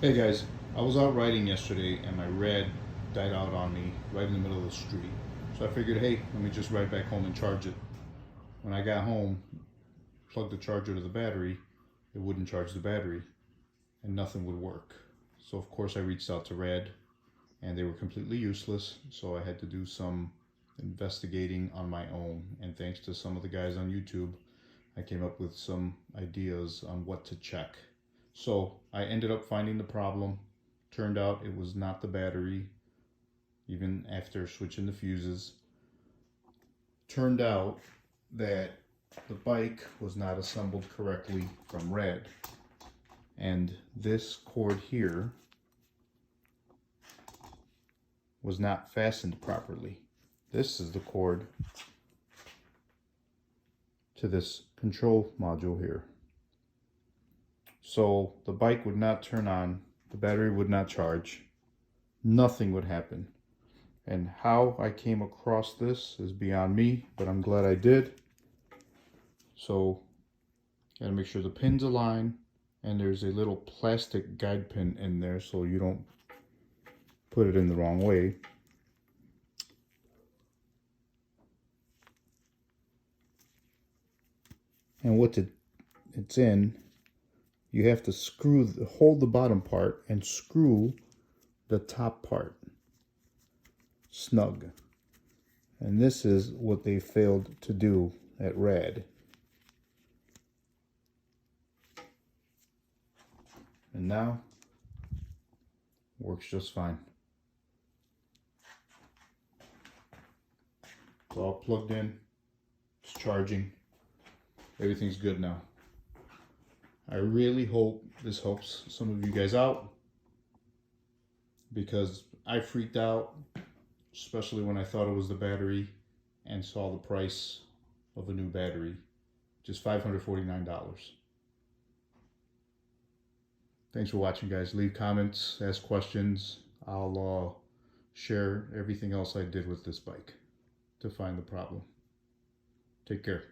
Hey guys, I was out riding yesterday and my red died out on me right in the middle of the street. So I figured, hey, let me just ride back home and charge it. When I got home, plugged the charger to the battery, it wouldn't charge the battery and nothing would work. So of course I reached out to Red and they were completely useless. So I had to do some investigating on my own. And thanks to some of the guys on YouTube, I came up with some ideas on what to check. So I ended up finding the problem. Turned out it was not the battery, even after switching the fuses. Turned out that the bike was not assembled correctly from Red. And this cord here was not fastened properly. This is the cord to this control module here. So the bike would not turn on, the battery would not charge, nothing would happen. And how I came across this is beyond me, but I'm glad I did. So gotta make sure the pins align, and there's a little plastic guide pin in there so you don't put it in the wrong way. And what it's in, you have to hold the bottom part and screw the top part snug. And this is what they failed to do at Rad. And now, works just fine. It's all plugged in, it's charging, everything's good now. I really hope this helps some of you guys out, because I freaked out, especially when I thought it was the battery and saw the price of a new battery, just $549. Thanks for watching, guys. Leave comments, ask questions. I'll share everything else I did with this bike to find the problem. Take care.